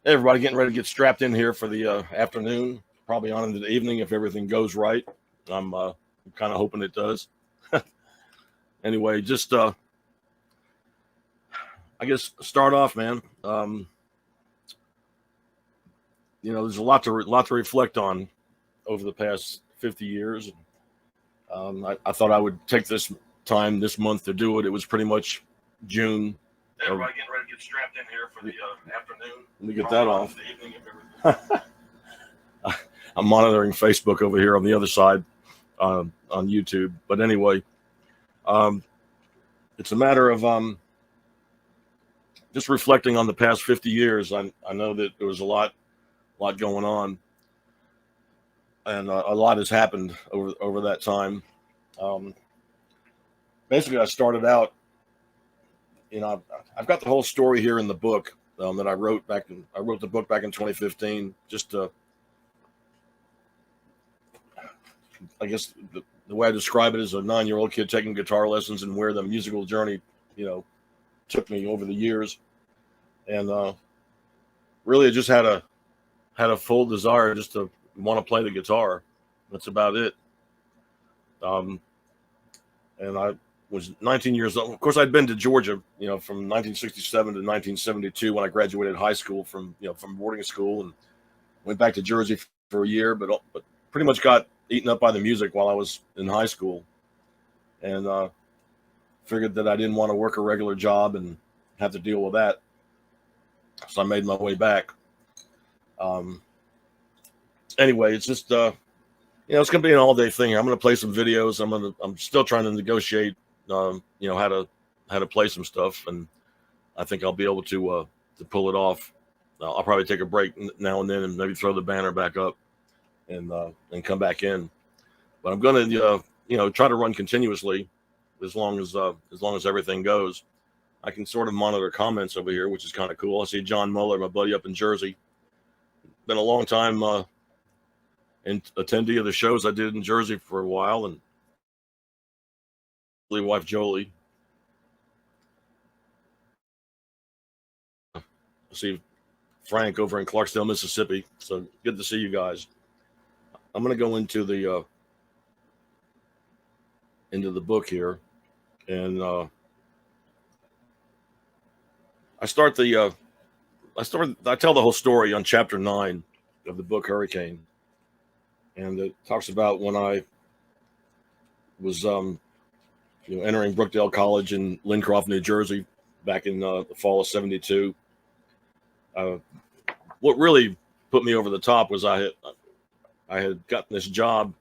Hey, everybody, getting ready to get strapped in here for the afternoon, probably on into the evening if everything goes right. I'm kind of hoping it does. Anyway, just I guess start off, man. There's a lot to reflect on over the past 50 years. I thought I would take this time this month to do it. It was pretty much June. Everybody getting ready to get strapped in here for the afternoon. Let me get that off. I'm monitoring Facebook over here on the other side on YouTube. But anyway, it's a matter of just reflecting on the past 50 years. I know that there was a lot going on, and a lot has happened over that time. Basically, I started out. I've got the whole story here in the book that I wrote I wrote the book back in 2015. Just I guess the way I describe it is a 9-year-old kid taking guitar lessons and where the musical journey, took me over the years. And really, I just had a full desire just to want to play the guitar. That's about it. And I was 19 years old. Of course, I'd been to Georgia, from 1967 to 1972 when I graduated high school from boarding school, and went back to Jersey for a year, but pretty much got eaten up by the music while I was in high school, and figured that I didn't want to work a regular job and have to deal with that. So I made my way back. Anyway, it's just it's going to be an all-day thing. I'm going to play some videos. I'm still trying to negotiate, how to play some stuff, and I think I'll be able to pull it off. I'll probably take a break now and then, and maybe throw the banner back up, and come back in. But I'm going to try to run continuously as long as everything goes. I can sort of monitor comments over here, which is kind of cool. I see John Muller, my buddy up in Jersey. Been a long time attendee of the shows I did in Jersey for a while, and wife Jolie. I see Frank over in Clarksdale, Mississippi. So good to see you guys. I'm going to go into the book here, and I tell the whole story on chapter 9 of the book Hurricane, and it talks about when I was entering Brookdale College in Lincroft, New Jersey, back in the fall of '72. What really put me over the top was I had gotten this job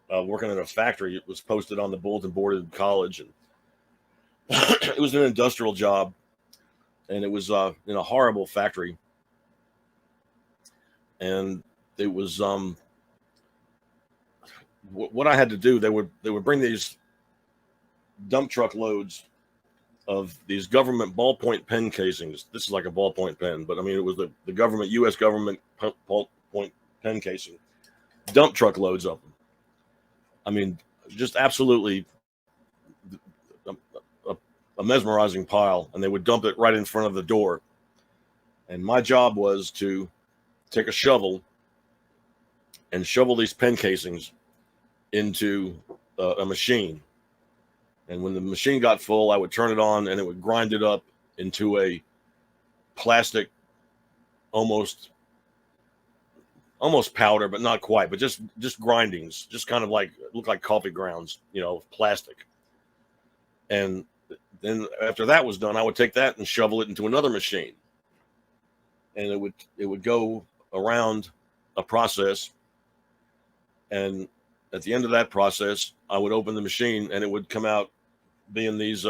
working in a factory. It was posted on the bulletin board at college, and it was an industrial job, and it was in a horrible factory. And it was what I had to do. They would bring these dump truck loads of these government ballpoint pen casings. This is like a ballpoint pen, but I mean, it was the government, U.S. government ballpoint pen casing. Dump truck loads of them. I mean, just absolutely a mesmerizing pile, and they would dump it right in front of the door. And my job was to take a shovel and shovel these pen casings into a machine. And when the machine got full, I would turn it on, and it would grind it up into a plastic, almost powder, but not quite, but just grindings, just kind of like look like coffee grounds, plastic. And then after that was done, I would take that and shovel it into another machine, and it would go around a process. And at the end of that process, I would open the machine, and it would come out being these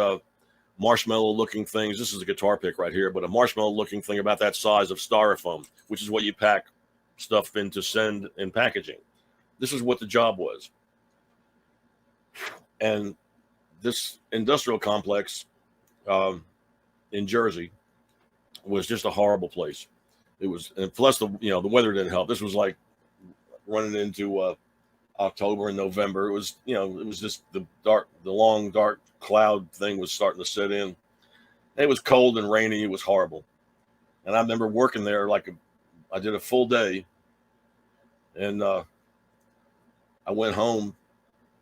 marshmallow looking things. This is a guitar pick right here, but a marshmallow looking thing about that size of styrofoam, which is what you pack stuff in to send in packaging. This is what the job was. And this industrial complex in Jersey was just a horrible place. It was, and plus the weather didn't help. This was like running into October and November. It was just the long dark cloud thing was starting to set in. It was cold and rainy. It was horrible. And I remember working there I did a full day, and I went home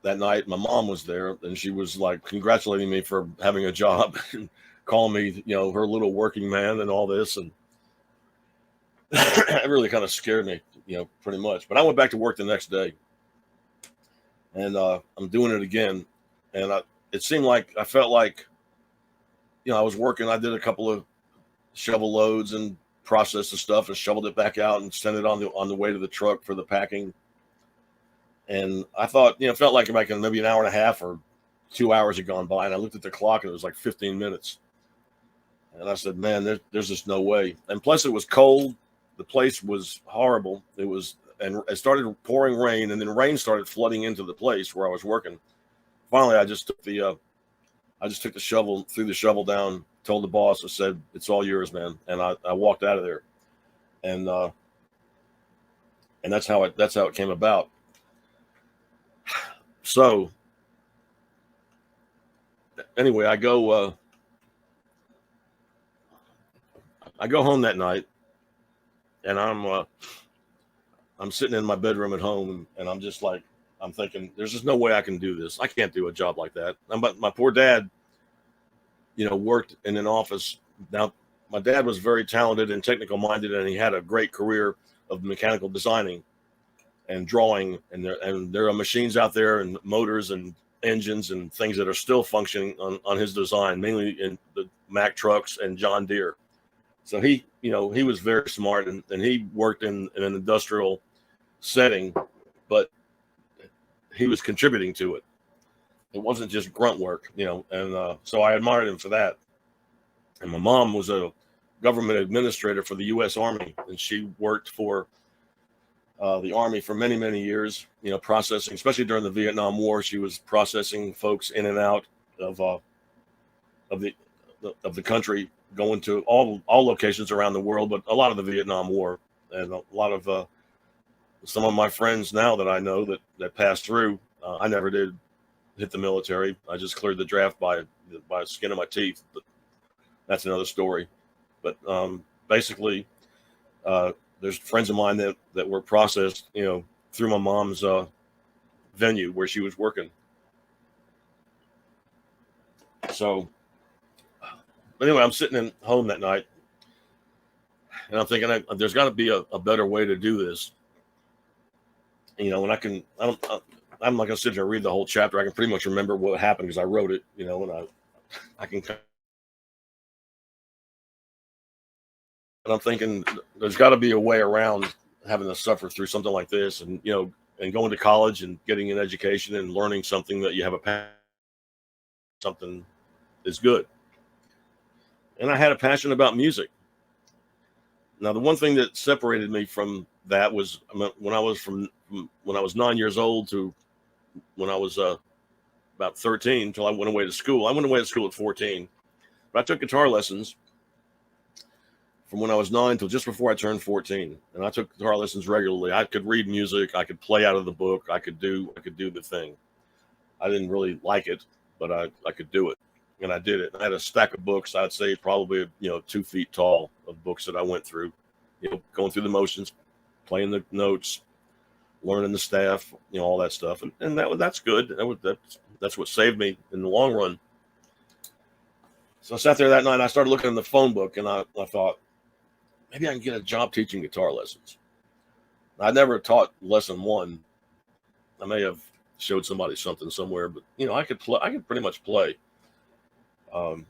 that night. My mom was there, and she was like congratulating me for having a job and calling me, her little working man and all this. And it really kind of scared me, pretty much. But I went back to work the next day, and I'm doing it again. And it seemed like I felt like, I was working. I did a couple of shovel loads and processed the stuff and shoveled it back out and sent it on the way to the truck for the packing. And I thought, felt like maybe an hour and a half or 2 hours had gone by. And I looked at the clock and it was like 15 minutes. And I said, man, there's just no way. And plus it was cold. The place was horrible. And it started pouring rain, and then rain started flooding into the place where I was working. Finally, I just took the shovel, threw the shovel down, told the boss, I said, it's all yours, man. And I walked out of there. And that's how it came about. So anyway, I go home that night, and I'm sitting in my bedroom at home, and I'm just like, I'm thinking, there's just no way I can do this. I can't do a job like that. But my poor dad, worked in an office. Now, my dad was very talented and technical minded, and he had a great career of mechanical designing and drawing. And there are machines out there and motors and engines and things that are still functioning on his design, mainly in the Mack trucks and John Deere. So he was very smart, and he worked in an industrial setting, but he was contributing to it. It wasn't just grunt work, and so I admired him for that. And my mom was a government administrator for the U.S. Army, and she worked for the Army for many, many years, processing, especially during the Vietnam War. She was processing folks in and out of the country, going to all locations around the world, but a lot of the Vietnam War, and a lot of some of my friends now that I know that passed through. I never did hit the military. I just cleared the draft by the skin of my teeth, but that's another story. But basically, there's friends of mine that were processed, through my mom's venue where she was working. So, but anyway, I'm sitting at home that night, and I'm thinking, there's got to be a better way to do this. And I'm not going to sit here and read the whole chapter. I can pretty much remember what happened because I wrote it, and I can. And I'm thinking there's got to be a way around having to suffer through something like this, and and going to college and getting an education and learning something that you have something is good. And I had a passion about music. Now, the one thing that separated me from that was when I was 9 years old to when I was about 13 until I went away to school. I went away to school at 14, but I took guitar lessons from when I was 9 till just before I turned 14, and I took guitar lessons regularly. I could read music, I could play out of the book, I could do the thing. I didn't really like it, but I could do it, and I did it. I had a stack of books. I'd say probably 2 feet tall of books that I went through, going through the motions, playing the notes, learning the staff, all that stuff, and that's good. That's what saved me in the long run. So I sat there that night, and I started looking in the phone book, and I thought, maybe I can get a job teaching guitar lessons. I never taught lesson 1. I may have showed somebody something somewhere, but I could pretty much play. The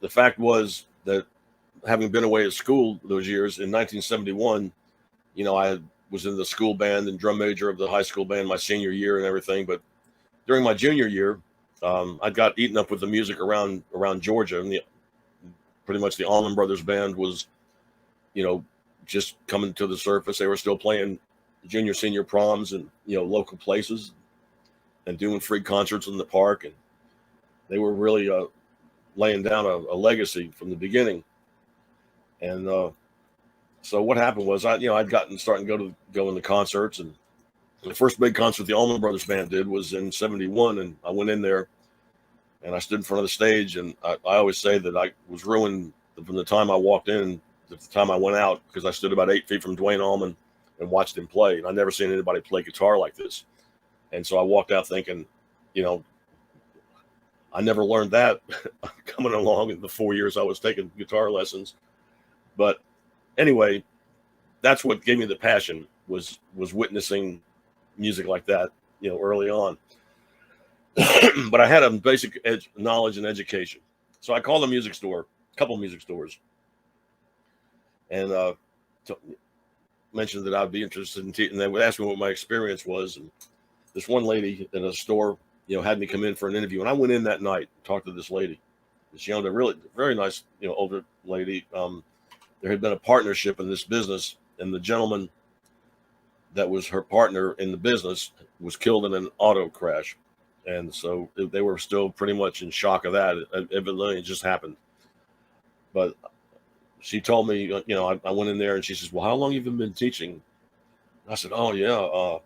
fact was that, having been away at school those years, in 1971, I was in the school band and drum major of the high school band my senior year and everything. But during my junior year, I got eaten up with the music around Georgia, and pretty much the Allman Brothers band was, just coming to the surface. They were still playing junior, senior proms and local places, and doing free concerts in the park, and they were really laying down a legacy from the beginning. And so what happened was, I'd starting to go into concerts, and the first big concert the Allman Brothers band did was in 71, and I went in there and I stood in front of the stage, and I always say that I was ruined from the time I walked in to the time I went out, because I stood about 8 feet from Dwayne Allman and watched him play. And I'd never seen anybody play guitar like this. And so I walked out thinking, you know, I never learned that coming along in the 4 years I was taking guitar lessons. But anyway, that's what gave me the passion, was witnessing music like that, you know, early on. But I had a basic knowledge and education. So I called a music store, a couple of music stores, and mentioned that I'd be interested in teaching. And they would ask me what my experience was. And this one lady in a store, you know, had me come in for an interview. And I went in that night, talked to this lady. She owned a really very nice, you know, older lady. There had been a partnership in this business, and the gentleman that was her partner in the business was killed in an auto crash. And so they were still pretty much in shock of that. Evidently, it just happened. But she told me, you know, I went in there and she says, well, how long have you been teaching? I said, oh, yeah,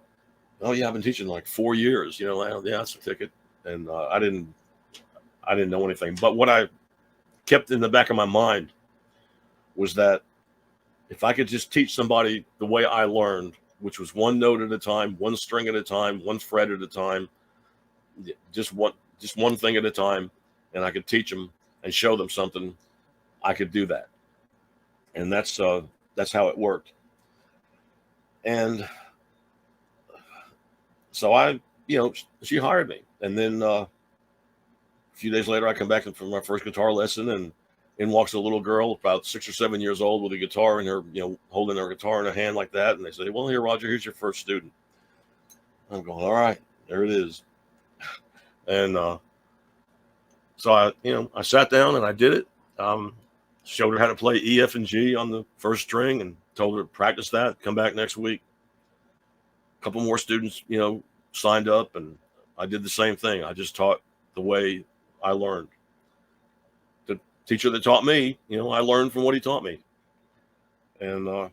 I've been teaching like 4 years. You know, yeah, that's a ticket. And I didn't know anything. But what I kept in the back of my mind was that if I could just teach somebody the way I learned, which was one note at a time, one string at a time, one fret at a time, just one thing at a time, and I could teach them and show them something, I could do that. And that's how it worked. And so I, you know, she hired me. And then a few days later, I come back from my first guitar lesson, and in walks a little girl about 6 or 7 years old with a guitar in her, you know, holding her guitar in her hand like that. And they say, well, here, Roger, here's your first student. I'm going, all right, there it is. And so I sat down and I did it. Showed her how to play E, F, and G on the first string, and told her to practice that, come back next week. A couple more students, you know, signed up, and I did the same thing. I just taught the way I learned. The teacher that taught me, you know, I learned from what he taught me. And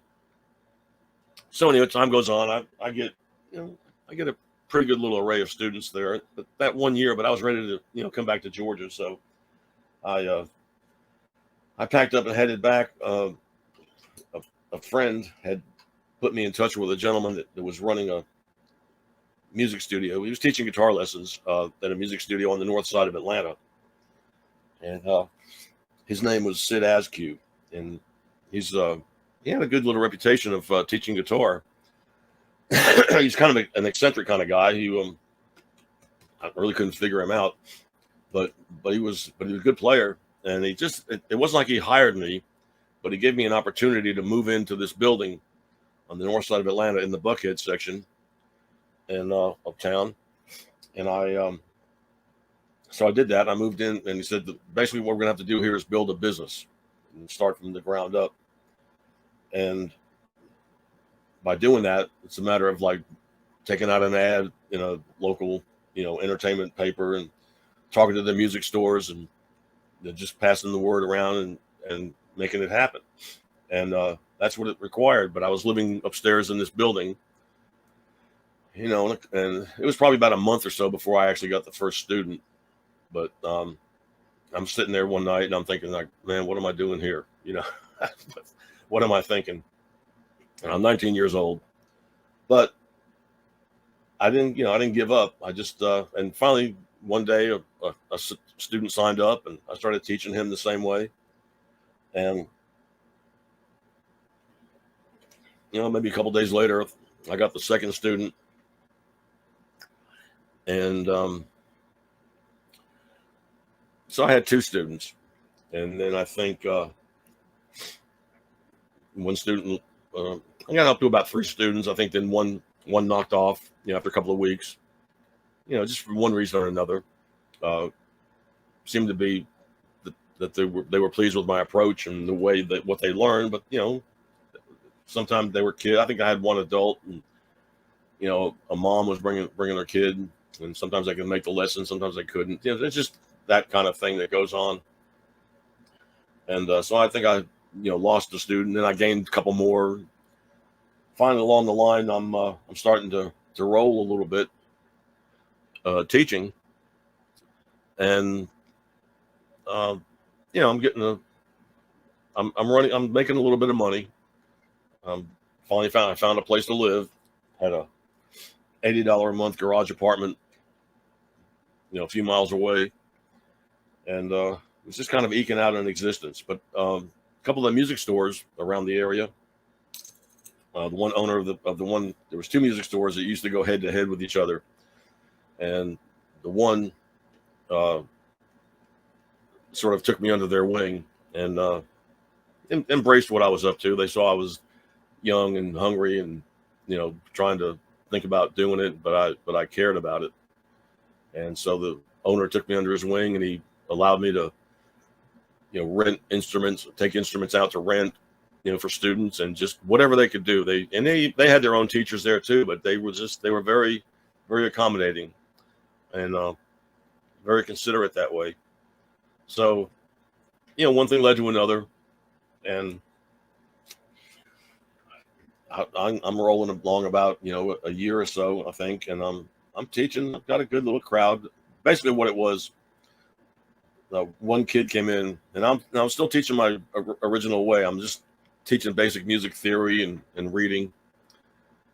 so anyway, time goes on. I get a pretty good little array of students there that 1 year, but I was ready to, you know, come back to Georgia. So I packed up and headed back. A friend had put me in touch with a gentleman that was running a music studio. He was teaching guitar lessons at a music studio on the north side of Atlanta. And his name was Sid Askew. And he had a good little reputation of teaching guitar. He's kind of an eccentric kind of guy. I really couldn't figure him out, but he was a good player. And it wasn't like he hired me, but he gave me an opportunity to move into this building on the north side of Atlanta in the Buckhead section of town. And so I did that. I moved in, and he said that basically what we're going to have to do here is build a business and start from the ground up. And by doing that, it's a matter of like taking out an ad in a local, you know, entertainment paper and talking to the music stores and just passing the word around and making it happen. And that's what it required. But I was living upstairs in this building, you know, and it was probably about a month or so before I actually got the first student. But I'm sitting there one night and I'm thinking, like, man, what am I doing here? You know, what am I thinking? And I'm 19 years old, but I didn't give up. I just, and finally one day a student signed up and I started teaching him the same way. And, you know, maybe a couple days later, I got the second student. And so I had 2 students. And then I think one student, I got up to about 3 students. I think then one knocked off, you know, after a couple of weeks, you know, just for one reason or another. Seemed to be that they were pleased with my approach and the way that what they learned. But, you know, sometimes they were kids. I think I had one adult, and, you know, a mom was bringing their kid, and sometimes they could make the lesson, sometimes they couldn't. You know, it's just that kind of thing that goes on. And so I think I, you know, lost a student, and I gained a couple more. Finally, along the line, I'm starting to roll a little bit teaching, and you know, I'm getting I'm making a little bit of money. Finally I found a place to live. Had a $80 a month garage apartment, a few miles away, and was just kind of eking out an existence. But a couple of music stores around the area. The one owner of the one, there was two music stores that used to go head to head with each other, and the one sort of took me under their wing and embraced what I was up to. They saw I was young and hungry and trying to think about doing it, but I cared about it. And so the owner took me under his wing, and he allowed me to rent instruments, take instruments out to rent, for students, and just whatever they could do. They had their own teachers there too, but they were very, very accommodating and very considerate that way. So one thing led to another, and I'm rolling along about a year or so, I think, and I'm teaching. I've got a good little crowd. Basically, what it was, one kid came in, and I'm still teaching my original way. I'm just teaching basic music theory and reading,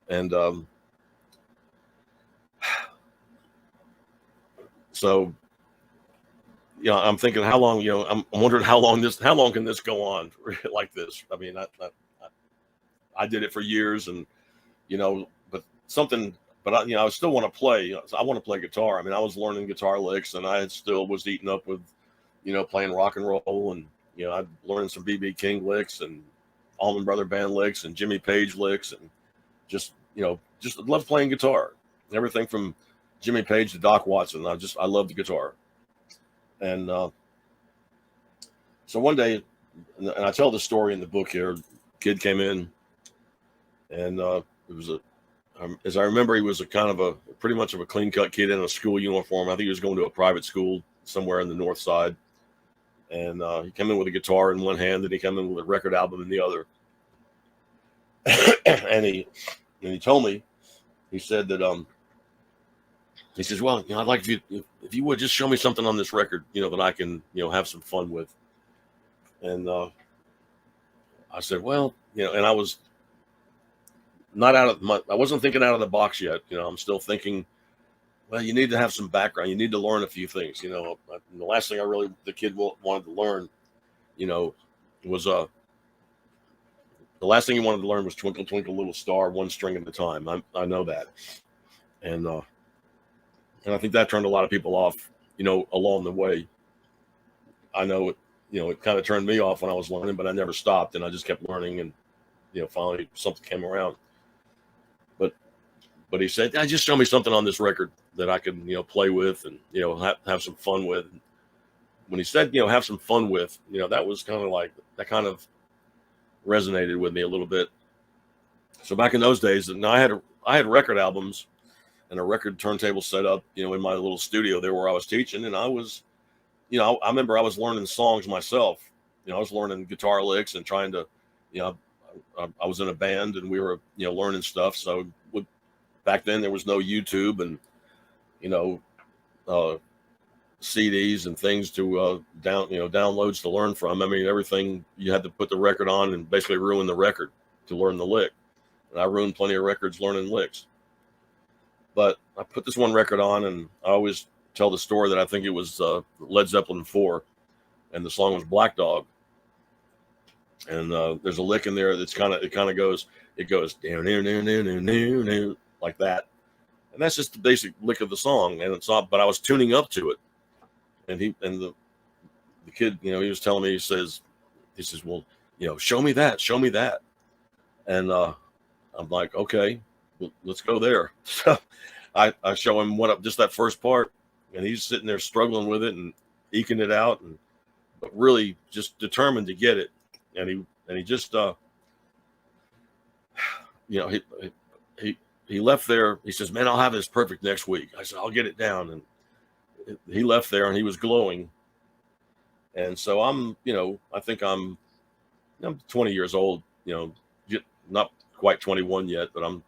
and so I'm thinking, how long? I'm wondering how long can this go on like this? I mean, I did it for years, and but I still want to play. I want to play guitar. I mean, I was learning guitar licks, and I still was eating up with playing rock and roll, and I learned some B.B. King licks and Allman Brother Band licks and Jimmy Page licks, and just love playing guitar. Everything from Jimmy Page to Doc Watson. I love the guitar. And so one day, and I tell the story in the book here, kid came in, and it was as I remember, he was pretty much of a clean cut kid in a school uniform. I think he was going to a private school somewhere in the north side. And he came in with a guitar in one hand, and he came in with a record album in the other. and he told me, he said that he says, well, I'd like if you would just show me something on this record, that I can have some fun with. And I said, well, and I was not I wasn't thinking out of the box yet. I'm still thinking, well, you need to have some background. You need to learn a few things. The last thing the kid wanted to learn, was the last thing he wanted to learn was Twinkle Twinkle Little Star, one string at a time. I know that, and I think that turned a lot of people off, along the way. I know it kind of turned me off when I was learning, but I never stopped, and I just kept learning, and finally something came around. But he said, just show me something on this record that I can, play with and, have some fun with. When he said, have some fun with, that was kind of like, that kind of resonated with me a little bit. So back in those days, and I had record albums and a record turntable set up, in my little studio there where I was teaching. And I was, I remember I was learning songs myself. I was learning guitar licks and trying to, I was in a band and we were, learning stuff. So back then there was no YouTube and, CDs and things to downloads to learn from. I mean, everything, you had to put the record on and basically ruin the record to learn the lick. And I ruined plenty of records learning licks. But I put this one record on, and I always tell the story that I think it was Led Zeppelin 4, and the song was Black Dog. And there's a lick in there that's it goes down like that. And that's just the basic lick of the song. And it's not, but I was tuning up to it. And the kid, he was telling me, he says, well, show me that. And I'm like, okay, well, let's go there. So I show him just that first part, and he's sitting there struggling with it and eking it out, but really just determined to get it. And he just, he left there. He says, man, I'll have this perfect next week. I said, I'll get it down. And he left there and he was glowing. And so I think I'm 20 years old, not quite 21 yet, but I'm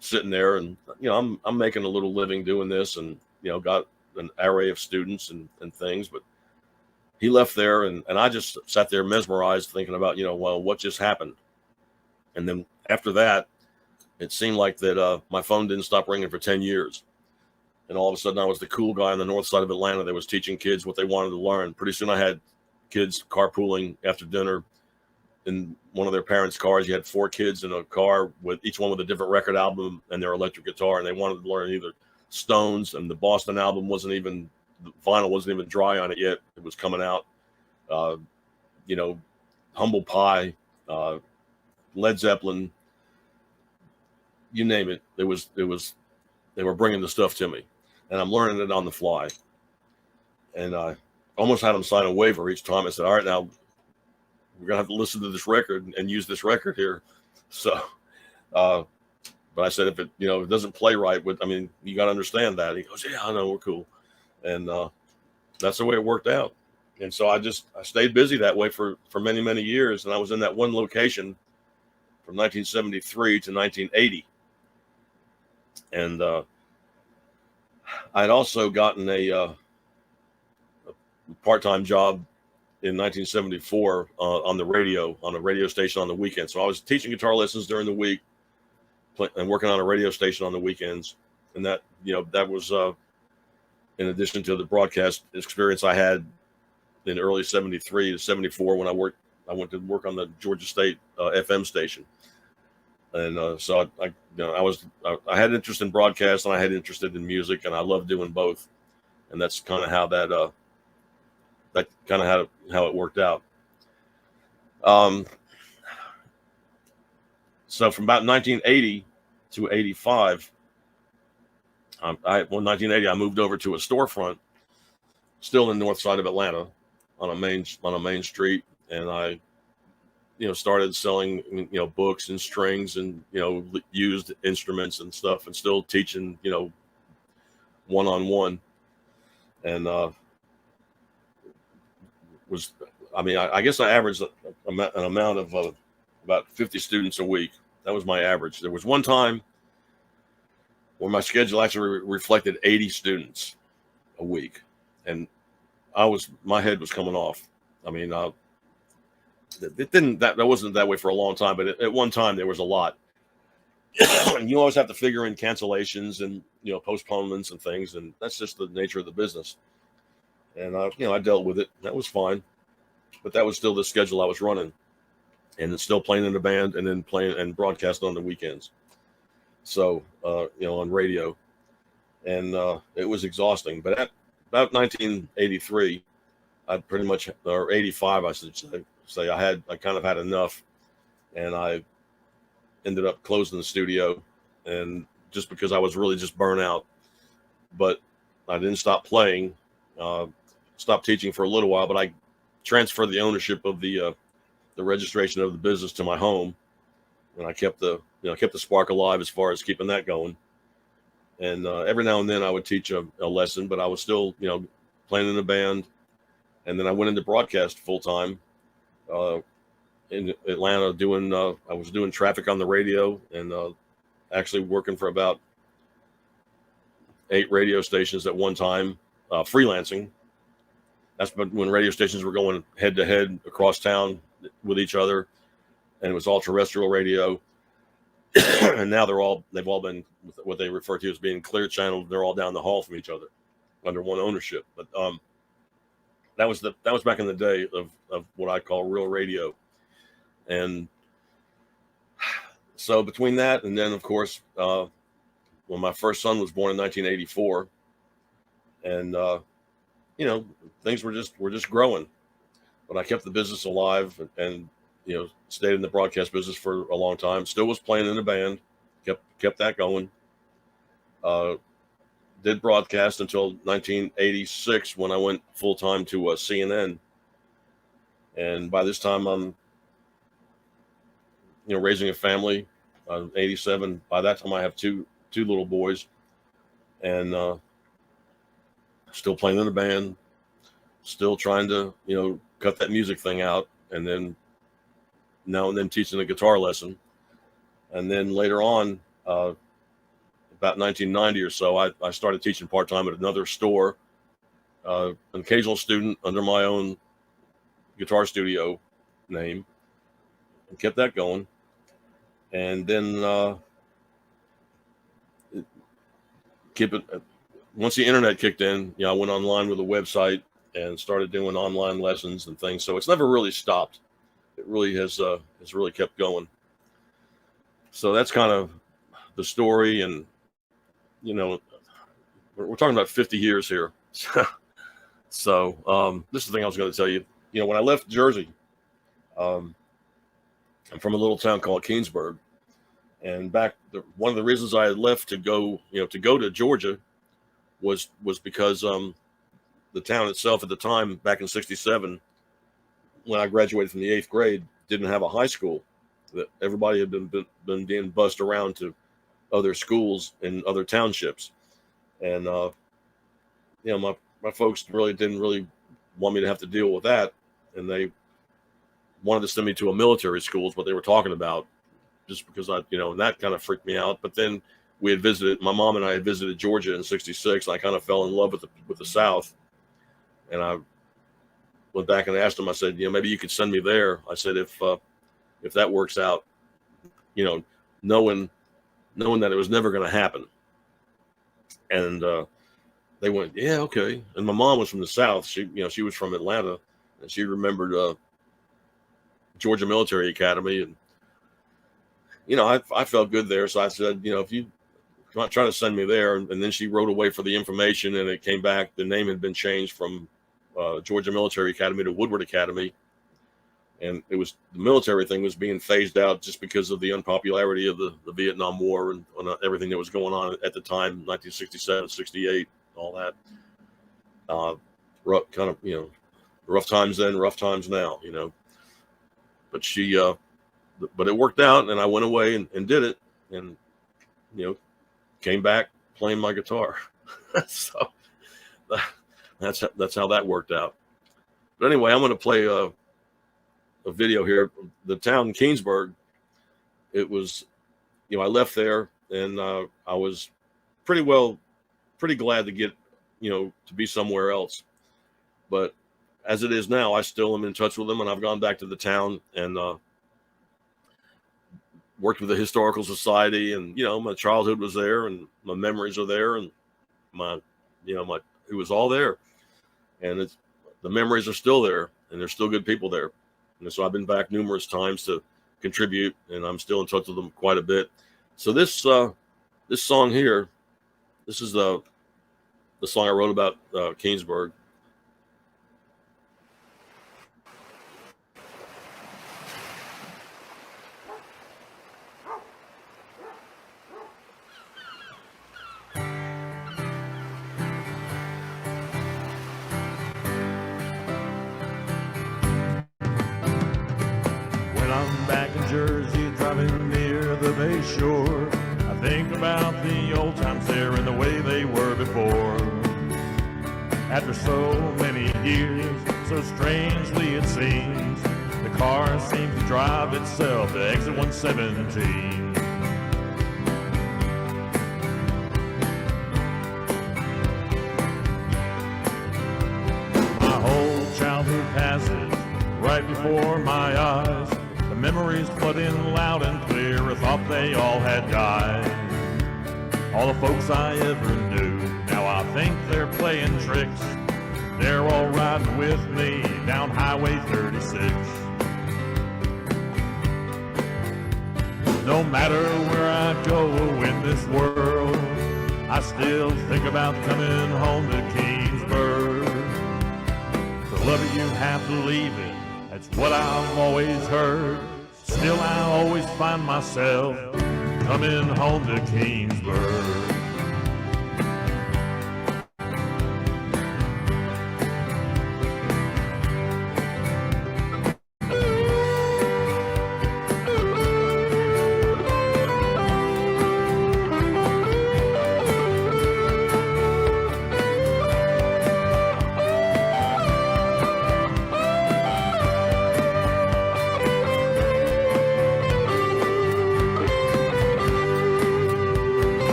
sitting there and, I'm making a little living doing this and, got an array of students and things, but he left there, and I just sat there mesmerized, thinking about, well, what just happened? And then after that, it seemed like that my phone didn't stop ringing for 10 years. And all of a sudden, I was the cool guy on the north side of Atlanta that was teaching kids what they wanted to learn. Pretty soon, I had kids carpooling after dinner in one of their parents' cars. You had 4 kids in a car with each one with a different record album and their electric guitar, and they wanted to learn either Stones, and the Boston album the vinyl wasn't even dry on it yet. It was coming out. Humble Pie, Led Zeppelin, you name it. They were bringing the stuff to me, and I'm learning it on the fly. And I almost had them sign a waiver each time. I said, all right, now we're going to have to listen to this record and use this record here. So, but I said, if it doesn't play right, you got to understand that. He goes, yeah, I know, we're cool. And that's the way it worked out. And so I stayed busy that way for many, many years. And I was in that one location from 1973 to 1980. And I'd also gotten a part-time job in 1974 on a radio station on the weekend. So I was teaching guitar lessons during the week and working on a radio station on the weekends. And that was in addition to the broadcast experience I had in early 73 to 74 when I went to work on the Georgia State FM station. And so I had interest in broadcast, and I had interest in music, and I loved doing both. And that's kind of how how it worked out. So from about 1980 to 85, 1980, I moved over to a storefront, still in the north side of Atlanta, on a main street, and I, started selling, books and strings and used instruments and stuff, and still teaching, one-on-one, and I guess I averaged an amount of about 50 students a week. That was my average. There was one time where my schedule actually reflected 80 students a week, and my head was coming off. That wasn't that way for a long time, but at one time there was a lot. And you always have to figure in cancellations and postponements and things, and that's just the nature of the business. And I dealt with it. That was fine, but that was still the schedule I was running, and it's still playing in the band and then playing and broadcasting on the weekends. So on radio, and it was exhausting. But at about 1983, or 85, I should say, I kind of had enough, and I ended up closing the studio, and just because I was really just burnt out. But I didn't stop playing, stopped teaching for a little while, but I transferred the ownership of the registration of the business to my home, and I kept the spark alive as far as keeping that going. And every now and then I would teach a lesson, but I was still playing in a band. And then I went into broadcast full time in Atlanta, I was doing traffic on the radio, and actually working for about 8 radio stations at one time, freelancing. That's when radio stations were going head to head across town with each other, and it was all terrestrial radio. And now they've all been what they refer to as being clear channeled. They're all down the hall from each other under one ownership. But that was back in the day of what I call real radio. And so between that and then, of course, when my first son was born in 1984, and things were just growing, but I kept the business alive and stayed in the broadcast business for a long time. Still was playing in a band, kept that going. Did broadcast until 1986 when I went full time to CNN. And by this time I'm, raising a family. 87. By that time I have two little boys, and still playing in a band, still trying to cut that music thing out, and then now and then teaching a guitar lesson. And then later on, about 1990 or so, I started teaching part-time at another store, an occasional student under my own guitar studio name and kept that going. And then once the internet kicked in, I went online with a website and started doing online lessons and things. So it's never really stopped. It really has really kept going. So that's kind of the story. And, we're talking about 50 years here. So this is the thing I was going to tell you. When I left Jersey, I'm from a little town called Keansburg. And one of the reasons I had left to go to Georgia was because the town itself at the time, back in '67, when I graduated from the 8th grade, didn't have a high school. That everybody had been being bussed around to other schools in other townships, and my folks didn't really want me to have to deal with that, and they wanted to send me to a military school is what they were talking about, just because and that kind of freaked me out. But then my mom and I had visited Georgia in '66. I kind of fell in love with the South, and I went back and asked them. I said, maybe you could send me there. I said, if that works out, knowing that it was never going to happen. And they went, yeah, okay. And my mom was from the South. She was from Atlanta, and she remembered Georgia Military Academy. And I felt good there, so I said, if you try to send me there. And then she wrote away for the information, and it came back. The name had been changed from Georgia Military Academy to Woodward Academy. And the military thing was being phased out just because of the unpopularity of the Vietnam War and everything that was going on at the time, 1967, 68, all that. Rough times then, rough times now, But but it worked out, and I went away and did it, and came back playing my guitar. So that's how that worked out. But anyway, I'm going to play a video here. The town Keansburg, it was, I left there, and I was pretty glad to get, to be somewhere else. But as it is now, I still am in touch with them, and I've gone back to the town and worked with the Historical Society, and, my childhood was there, and my memories are there, and it was all there. And the memories are still there, and there's still good people there. And so I've been back numerous times to contribute, and I'm still in touch with them quite a bit. So this song here, this is the song I wrote about Keansburg. Jersey, driving near the bay shore, I think about the old times there and the way they were before. After so many years, so strangely it seems, the car seems to drive itself to exit 117. My whole childhood passes right before my eyes. Memories flood in loud and clear. I thought they all had died. All the folks I ever knew, now I think they're playing tricks. They're all riding with me down Highway 36. No matter where I go in this world, I still think about coming home to Keansburg. To love it, you have to leave it. That's what I've always heard. Still, I always find myself coming home to Keansburg.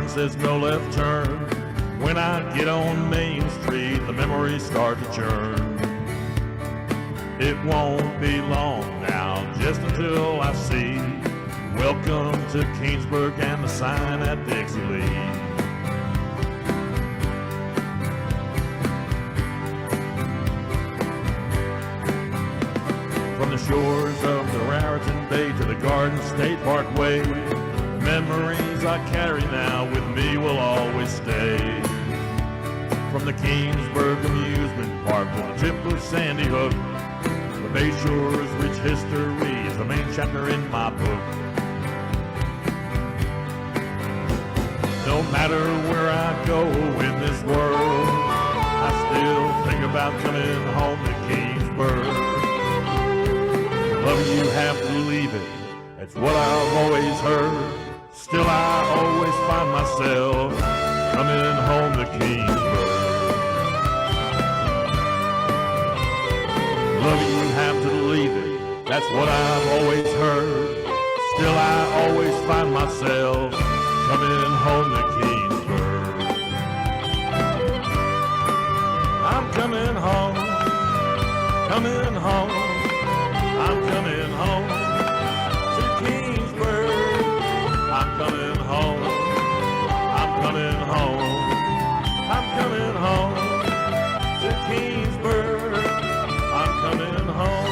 sign says no left turn. When I get on Main Street, the memories start to churn. It won't be long now, just until I see welcome to Keansburg and the sign at Dixie Lee. From the shores of the Raritan Bay to the Garden State Parkway, the memories I carry now with me will always stay. From the Keansburg Amusement Park to the tip of Sandy Hook, the Bay Shore's rich history is the main chapter in my book. No matter where I go in this world, I still think about coming home to Keansburg. Love you have to leave it, that's what I've always heard. Still I always find myself coming home to Keansburg. Love you have to leave it, that's what I've always heard. Still I always find myself coming home to Keansburg. I'm coming home, coming home. I'm coming home to Keansburg. I'm coming home. I'm coming home. I'm coming home to Keansburg. I'm coming home.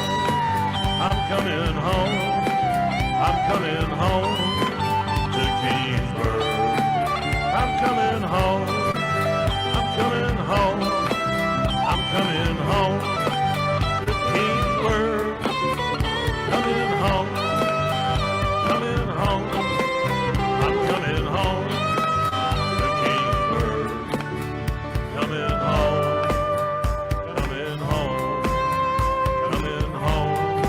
I'm coming home. I'm coming home to Keansburg. I'm coming home. I'm coming home. I'm coming home to Keansburg. Coming home, coming home, I'm coming home to Keansburg. Coming home, coming home, coming home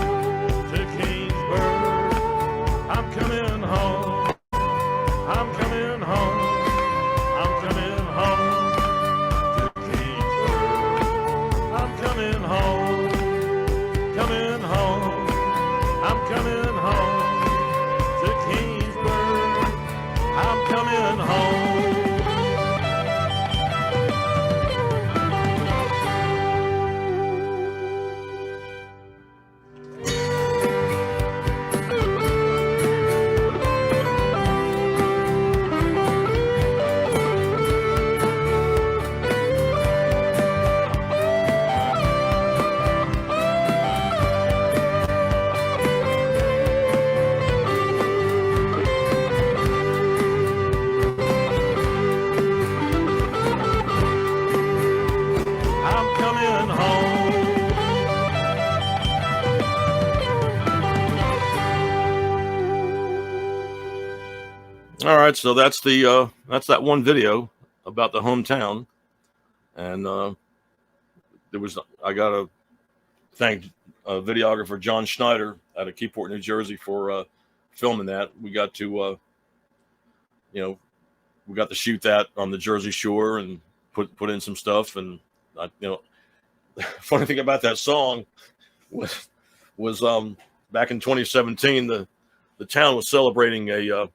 to Keansburg. I'm coming home, I'm coming home, I'm coming home to Keansburg. I'm coming home, coming home. I'm coming home to Keansburg. I'm coming home. All right, so that's that one video about the hometown, and I got to thank videographer John Schneider out of Keyport, New Jersey, for filming that. We got to we got to shoot that on the Jersey Shore and put in some stuff, and funny thing about that song was back in 2017 the town was celebrating the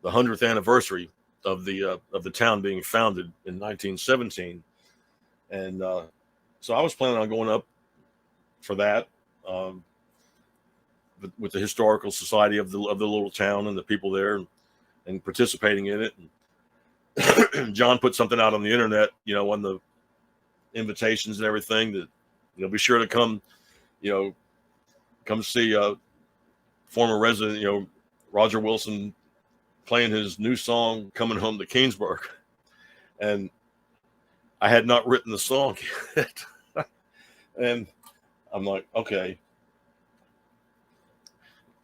100th anniversary of the town being founded in 1917, and so I was planning on going up for that with the historical society of the little town and the people there, and participating in it. And John put something out on the internet, on the invitations and everything, that be sure to come see former resident Roger Wilson playing his new song "Coming Home to Keansburg," and I had not written the song yet. And I'm like, okay.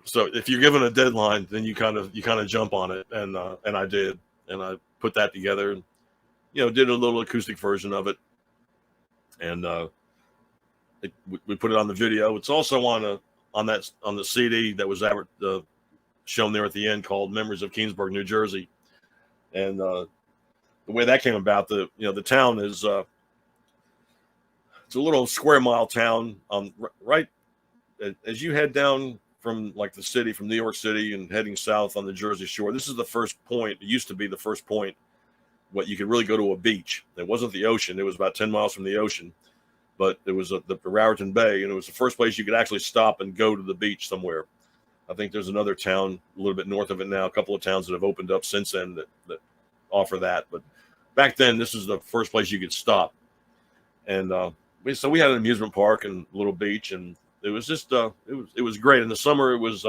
So if you're given a deadline, then you kind of jump on it, and I did, and I put that together, and did a little acoustic version of it, and we put it on the video. It's also on the CD that was shown there at the end, called "Memories of Keansburg, New Jersey," and the way that came about, the town is it's a little square mile town, right as you head down from like the city, from New York City, and heading south on the Jersey Shore. This is the first point. It used to be the first point what you could really go to a beach. It wasn't the ocean. It was about 10 miles from the ocean, but it was the Raritan Bay, and it was the first place you could actually stop and go to the beach somewhere. I think there's another town a little bit north of it now, a couple of towns that have opened up since then that offer that. But back then, this is the first place you could stop. And so we had an amusement park and a little beach, and it was just it was great. In the summer, it was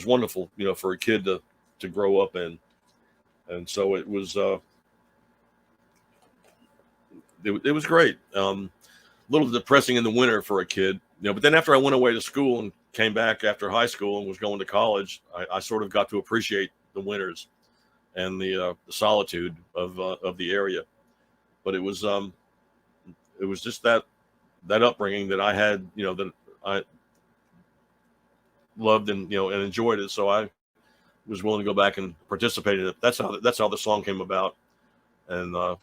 wonderful, for a kid to grow up in. And so it was it was great. A little depressing in the winter for a kid, but then after I went away to school and came back after high school and was going to college, I sort of got to appreciate the winters and the solitude of the area. But it was just that upbringing that I had, that I loved and enjoyed it. So I was willing to go back and participate in it. That's how the song came about. And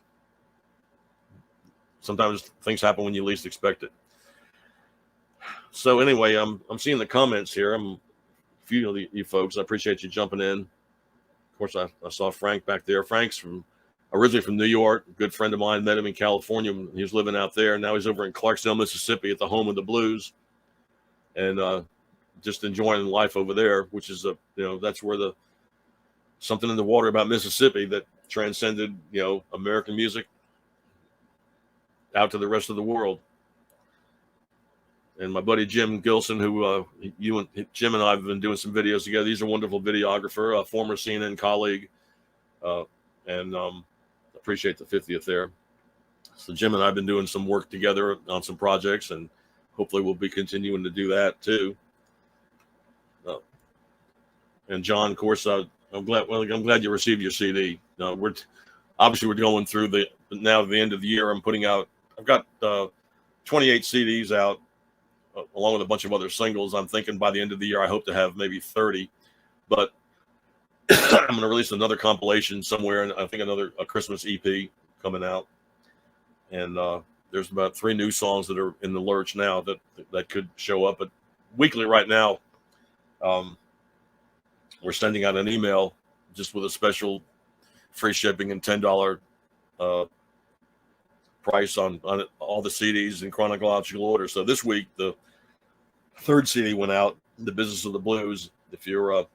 sometimes things happen when you least expect it. So anyway, I'm seeing the comments here. A few of you folks, I appreciate you jumping in. Of course, I saw Frank back there. Frank's originally from New York, a good friend of mine. Met him in California. He was living out there. Now he's over in Clarksdale, Mississippi, at the home of the blues, and just enjoying life over there. Which is that's where something in the water about Mississippi that transcended American music out to the rest of the world. And my buddy Jim Gilson, who Jim and I have been doing some videos together. He's a wonderful videographer, a former CNN colleague, and appreciate the 50th there. So Jim and I have been doing some work together on some projects, and hopefully we'll be continuing to do that too. And John, of course, I'm glad you received your CD. We're going through the end of the year. I've got 28 CDs out, along with a bunch of other singles. I'm thinking by the end of the year, I hope to have maybe 30, but I'm going to release another compilation somewhere, and I think a Christmas EP coming out. And there's about 3 new songs that are in the lurch now that could show up. But weekly right now, we're sending out an email just with a special free shipping and $10 price on all the CDs in chronological order. So this week, the 3rd CD went out, The Business of the Blues. If you're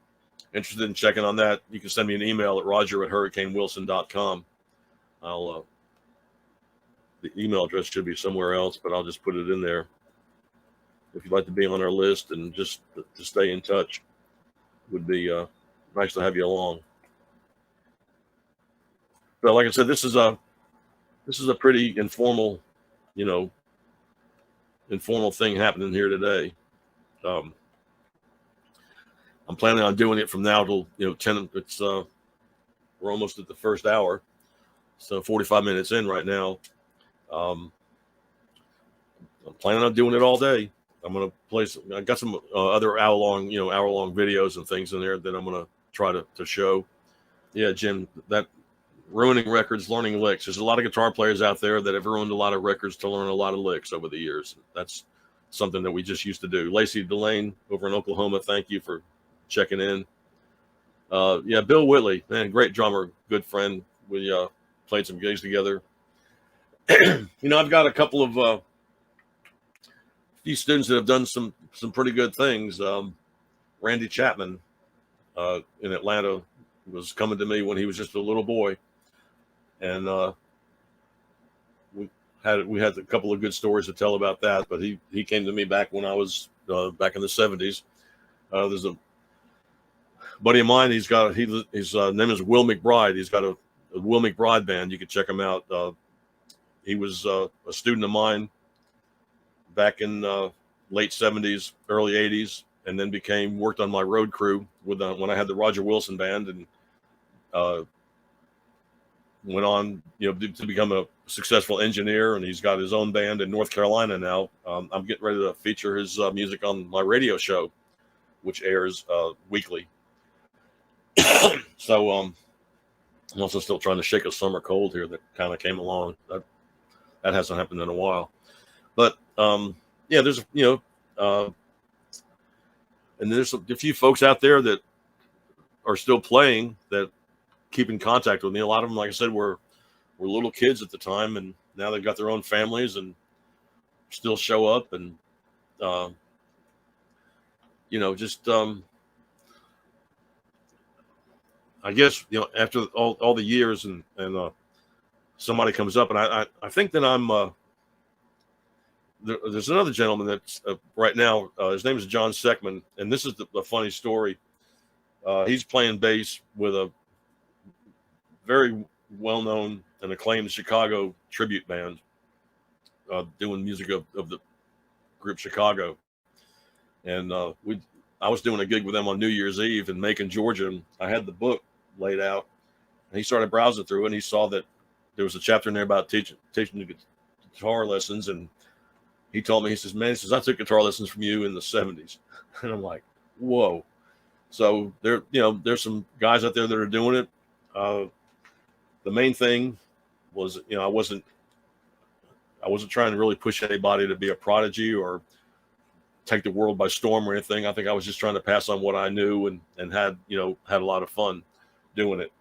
interested in checking on that, you can send me an email at roger@hurricanewilson.com. The email address should be somewhere else, but I'll just put it in there. If you'd like to be on our list and just to stay in touch, would be nice to have you along. But like I said, this is a pretty informal thing happening here today. I'm planning on doing it from now till 10. It's we're almost at the first hour, so 45 minutes in right now. I'm planning on doing it all day. I'm gonna I got some other hour-long videos and things in there that I'm gonna try to show. Yeah, Jim, that ruining records, learning licks. There's a lot of guitar players out there that have ruined a lot of records to learn a lot of licks over the years. That's something that we just used to do. Lacey Delane over in Oklahoma, thank you for checking in. Bill Whitley, man, great drummer, good friend. We played some gigs together. I've got a couple of few students that have done some pretty good things. Randy Chapman in Atlanta was coming to me when he was just a little boy, and we had a couple of good stories to tell about that. But he came to me back when I was back in the 70s. There's a buddy of mine. His name is Will McBride. He's got a Will McBride band. You can check him out. He was a student of mine back in late 70s, early 80s, and then worked on my road crew when I had the Roger Wilson band, and went on to become a successful engineer. And he's got his own band in North Carolina now. I'm getting ready to feature his music on my radio show, which airs weekly. So I'm also still trying to shake a summer cold here that kind of came along. That hasn't happened in a while. But there's And there's a few folks out there that are still playing that keep in contact with me. A lot of them, like I said, were little kids at the time, and now they've got their own families and still show up. And just I guess after all the years, and somebody comes up, and I think that I'm there's another gentleman that's right now. His name is John Seckman, and this is the funny story. He's playing bass with a very well-known and acclaimed Chicago tribute band, doing music of the group Chicago. And I was doing a gig with them on New Year's Eve in Macon, Georgia, and I had the book laid out. And he started browsing through it, and he saw that there was a chapter in there about teaching guitar lessons. And he told me, he says, "Man," he says, "I took guitar lessons from you in the 70s." And I'm like, whoa. So there's some guys out there that are doing it. The main thing was, I wasn't trying to really push anybody to be a prodigy or take the world by storm or anything. I think I was just trying to pass on what I knew and had a lot of fun doing it.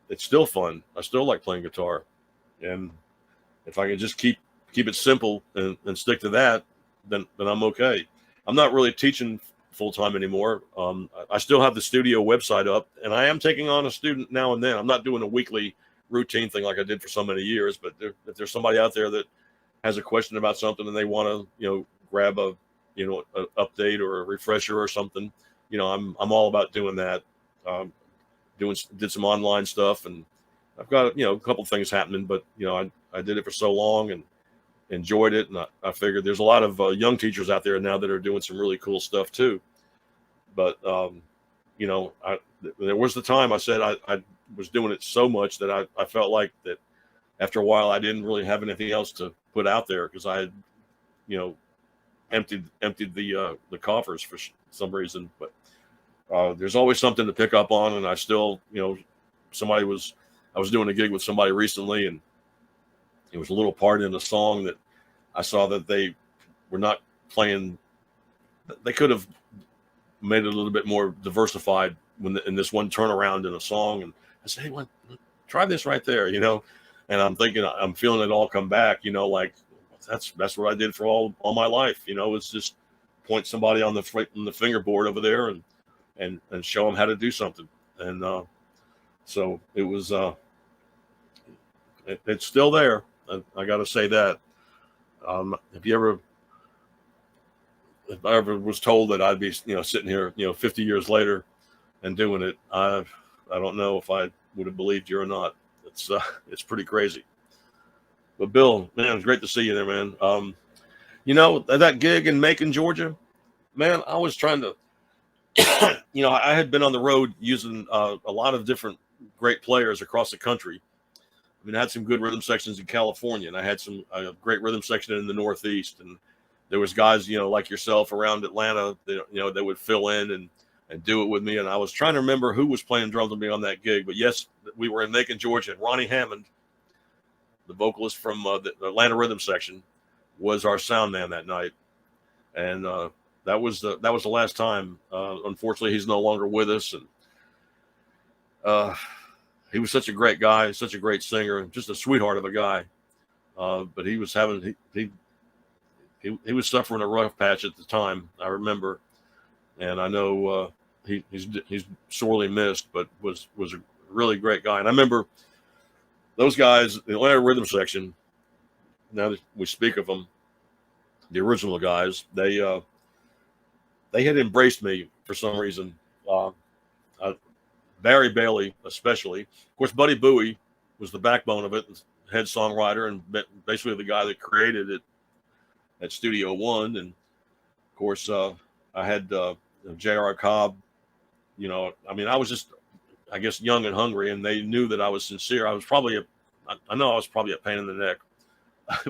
It's still fun. I still like playing guitar. And if I can just keep it simple and stick to that, then I'm okay. I'm not really teaching full-time anymore. I still have the studio website up, and I am taking on a student now and then. I'm not doing a weekly routine thing like I did for so many years, but if there's somebody out there that has a question about something and they want to, grab a update or a refresher or something, I'm all about doing that. Did some online stuff, and I've got, a couple things happening, but, I did it for so long and enjoyed it. And I figured there's a lot of young teachers out there now that are doing some really cool stuff too. But, there was the time I said I was doing it so much that I felt like that after a while I didn't really have anything else to put out there, because I had, emptied the coffers for some reason. But there's always something to pick up on. And I still, I was doing a gig with somebody recently, and it was a little part in the song that I saw that they were not playing. They could have made it a little bit more diversified in this one turnaround in a song. And I said, "Hey, try this right there," and I'm thinking, I'm feeling it all come back, like that's what I did for all my life. It's just point somebody on the fingerboard over there and show them how to do something. And so it was, it's still there. I got to say that. If I ever was told that I'd be, sitting here, 50 years later and doing it, I don't know if I would have believed you or not. It's pretty crazy. But Bill, man, it's great to see you there, man. That gig in Macon, Georgia, man, I was trying to, I had been on the road using a lot of different great players across the country. I mean, I had some good rhythm sections in California, and I had some great rhythm section in the Northeast. And there was guys, like yourself around Atlanta, that would fill in and do it with me. And I was trying to remember who was playing drums with me on that gig. But yes, we were in Macon, Georgia, and Ronnie Hammond, the vocalist from the Atlanta rhythm section, was our sound man that night. And that was the last time. Unfortunately, he's no longer with us. And he was such a great guy, such a great singer, just a sweetheart of a guy. But he was he was suffering a rough patch at the time, I remember. And I know he's sorely missed, but was a really great guy. And I remember those guys, the Atlanta rhythm section, now that we speak of them, the original guys, they had embraced me for some reason. Barry Bailey, especially. Of course, Buddy Bowie was the backbone of it, head songwriter, and basically the guy that created it at Studio One. And of course, I had J.R. Cobb. I was just, I guess, young and hungry, and they knew that I was sincere. I know I was probably a pain in the neck,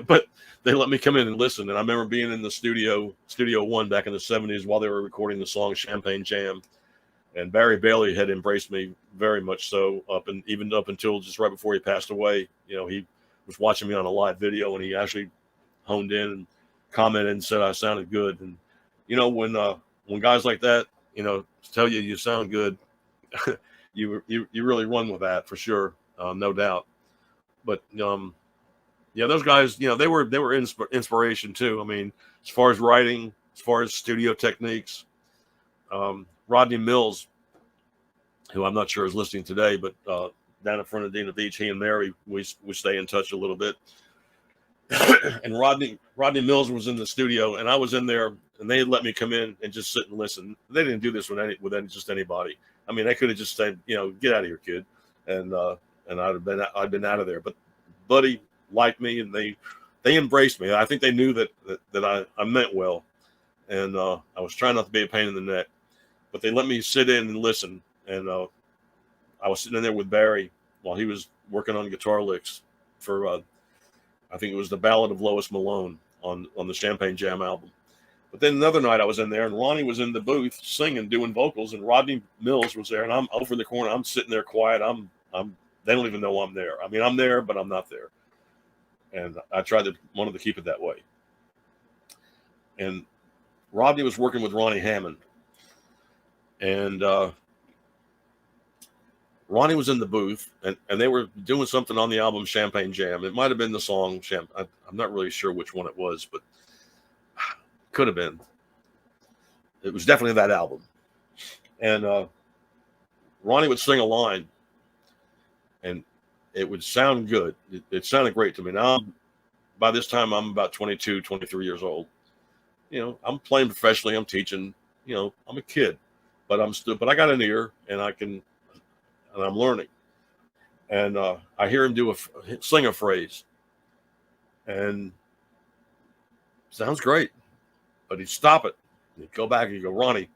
but they let me come in and listen. And I remember being in the Studio One back in the 70s while they were recording the song Champagne Jam. And Barry Bailey had embraced me very much so, even up until just right before he passed away. He was watching me on a live video, and he actually honed in and commented and said I sounded good. And when guys like that, tell you sound good, you really run with that for sure, no doubt. But yeah, those guys, they were inspiration too. I mean, as far as writing, as far as studio techniques, Rodney Mills, who I'm not sure is listening today, but down at Fernandina Beach, he and Mary, we stay in touch a little bit. And Rodney Mills was in the studio, and I was in there, and they let me come in and just sit and listen. They didn't do this with just anybody. I mean, they could have just said, get out of here, kid, and I'd been out of there. But Buddy liked me, and they embraced me. I think they knew that I meant well, and I was trying not to be a pain in the neck, but they let me sit in and listen. And I was sitting in there with Barry while he was working on guitar licks for, I think it was the Ballad of Lois Malone on the Champagne Jam album. But then another night I was in there, and Ronnie was in the booth singing, doing vocals, and Rodney Mills was there, and I'm over in the corner. I'm sitting there quiet. They don't even know I'm there. I mean, I'm there, but I'm not there. And I wanted to keep it that way. And Rodney was working with Ronnie Hammond, and Ronnie was in the booth, and they were doing something on the album Champagne Jam. It might have been the song I'm not really sure which one it was, but could have been. It was definitely that album. And Ronnie would sing a line, and it would sound good. It sounded great to me. Now, by this time, I'm about 22, 23 years old. I'm playing professionally. I'm teaching. I'm a kid, but I got an ear, and I'm learning. And I hear him sing a phrase, and sounds great, but he'd stop it. He'd go back and he'd go, Ronnie,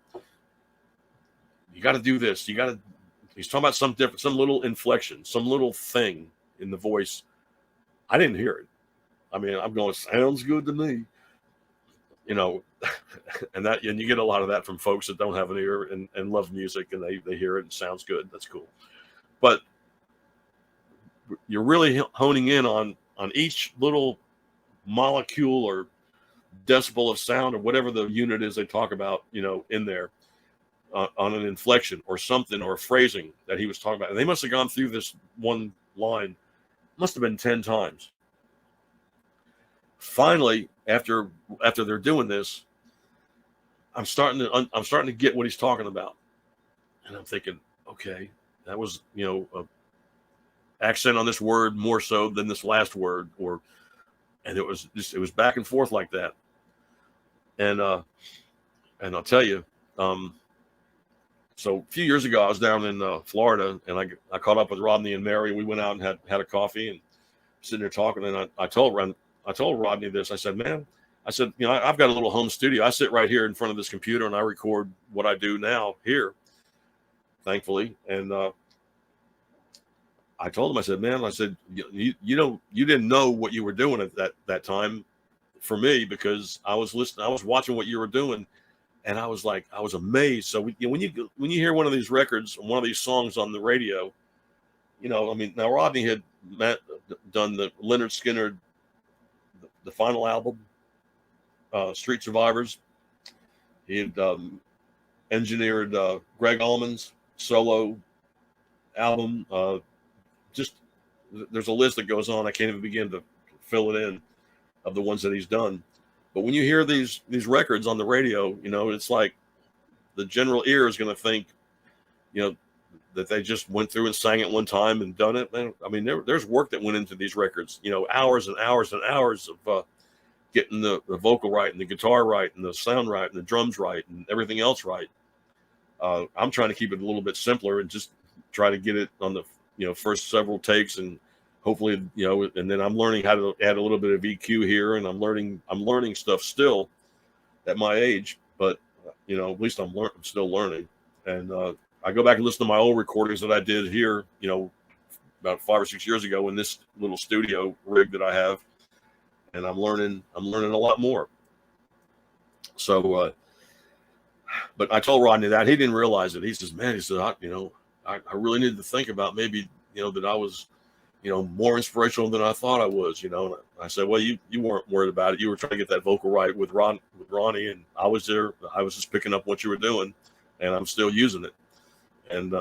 you got to do this. He's talking about some little inflection, some little thing in the voice. I didn't hear it. I mean, I'm going, sounds good to me. And you get a lot of that from folks that don't have an ear and love music, and they hear it and it sounds good. That's cool. But you're really honing in on each little molecule or decibel of sound, or whatever the unit is they talk about, in there, on an inflection or something, or a phrasing that he was talking about. And they must have gone through this one line, must have been 10 times. Finally, after they're doing this, I'm starting to get what he's talking about, and I'm thinking, okay, that was a accent on this word more so than this last word, and it was back and forth like that, and I'll tell you, so a few years ago I was down in Florida, and I caught up with Rodney and Mary. We went out and had a coffee and sitting there talking, and I told Rodney this. I said, man, I've got a little home studio. I sit right here in front of this computer, and I record what I do now here, thankfully. And I told him, I said, man, you didn't know what you were doing at that time for me, because I was listening, I was watching what you were doing, and I was amazed. So when you hear one of these records, one of these songs on the radio, now Rodney had done the Leonard Skinner, the final album, Street Survivors. He had engineered Greg Allman's solo album. Just there's a list that goes on. I can't even begin to fill it in of the ones that he's done. But when you hear these records on the radio, it's like the general ear is going to think, that they just went through and sang it one time and done it. I mean, there's work that went into these records, hours and hours and hours of getting the vocal right, and the guitar right, and the sound right, and the drums right, and everything else right. I'm trying to keep it a little bit simpler and just try to get it on the first several takes, and hopefully, and then I'm learning how to add a little bit of EQ here, and I'm learning stuff still at my age, but at least I'm still learning. And I go back and listen to my old recordings that I did here, about 5 or 6 years ago in this little studio rig that I have, and I'm learning a lot more. So, but I told Rodney that. He didn't realize it. He says, man, I really needed to think about maybe, that I was, more inspirational than I thought I was. And I said, well, you weren't worried about it. You were trying to get that vocal right with Ronnie, and I was there. I was just picking up what you were doing, and I'm still using it. And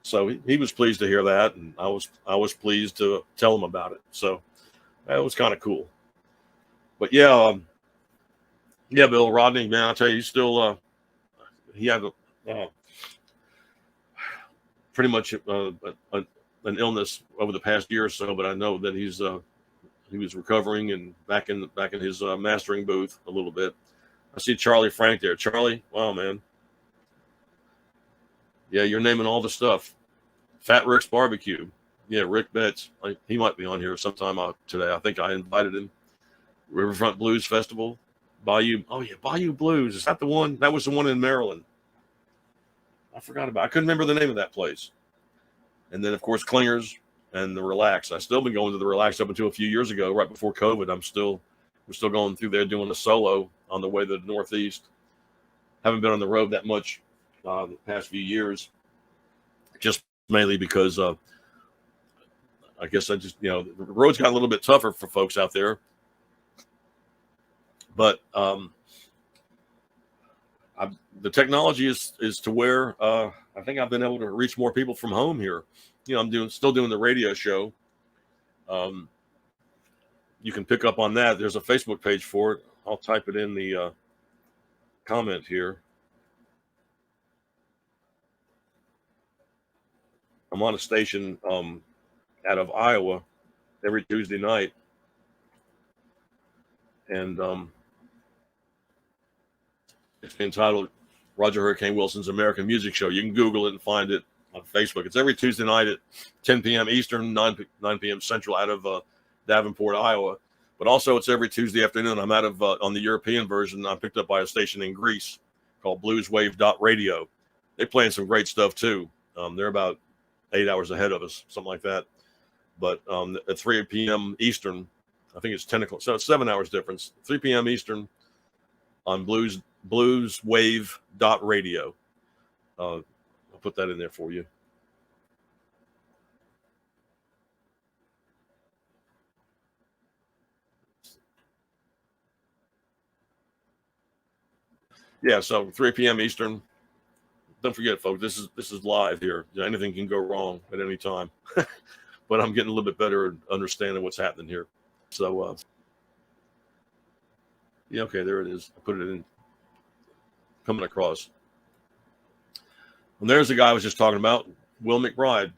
so he was pleased to hear that, and I was pleased to tell him about it. So that was kind of cool. But yeah, Bill Rodney, man, I'll tell you, he's still he had pretty much an illness over the past year or so, but I know that he was recovering and back in his mastering booth a little bit. I see Charlie Frank there. Charlie, wow, man. Yeah, you're naming all the stuff. Fat Rick's Barbecue. Yeah, Rick Betts. He might be on here sometime today. I think I invited him. Riverfront Blues Festival. Bayou. Oh, yeah, Bayou Blues. Is that the one? That was the one in Maryland. I forgot about it. I couldn't remember the name of that place. And then, of course, Clingers and the Relax. I've still been going to the Relax up until a few years ago, right before COVID. We're still going through there doing a solo on the way to the Northeast. Haven't been on the road that much the past few years, just mainly because I guess the roads got a little bit tougher for folks out there. But the technology is to where I think I've been able to reach more people from home here. I'm still doing the radio show. You can pick up on that. There's a Facebook page for it. I'll type it in the comment here. I'm on a station out of Iowa every Tuesday night. And it's entitled Roger Hurricane Wilson's American Music Show. You can Google it and find it on Facebook. It's every Tuesday night at 10 p.m. Eastern, 9 p.m. Central out of Davenport, Iowa. But also it's every Tuesday afternoon. I'm out of on the European version. I'm picked up by a station in Greece called blueswave.radio. They're playing some great stuff too. They're about 8 hours ahead of us, something like that. But at 3 p.m. Eastern, I think it's 10 o'clock. So it's 7 hours difference. 3 p.m. Eastern on blueswave.radio. I'll put that in there for you. Yeah, so 3 p.m. Eastern. Don't forget, folks, this is live here. Anything can go wrong at any time. But I'm getting a little bit better at understanding what's happening here. So, yeah, okay, there it is. I put it in, coming across. And there's the guy I was just talking about, Will McBride.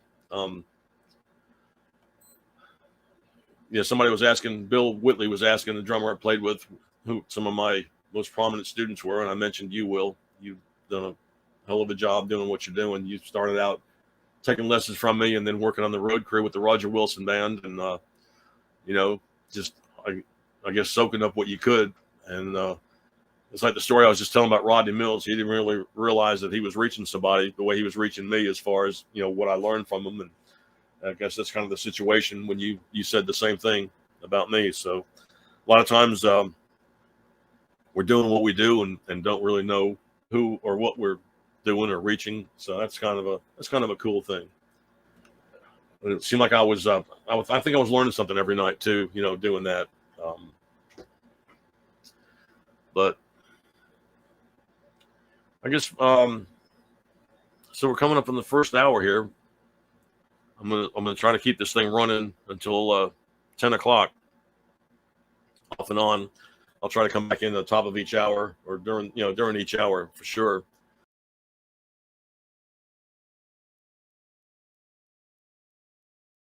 Somebody was asking, Bill Whitley was asking the drummer I played with who some of my most prominent students were, and I mentioned you, Will. You've done a hell of a job doing what you're doing. You started out taking lessons from me and then working on the road crew with the Roger Wilson band, and just I guess soaking up what you could. And it's like the story I was just telling about Rodney Mills. He didn't really realize that he was reaching somebody the way he was reaching me, as far as what I learned from him. And I guess that's kind of the situation when you said the same thing about me. So a lot of times we're doing what we do and don't really know who or what we're doing or reaching. So that's kind of a cool thing. It seemed like I think I was learning something every night too, doing that. But I guess so we're coming up in the first hour here. I'm gonna try to keep this thing running until 10 o'clock, off and on. I'll try to come back in the top of each hour or during each hour for sure.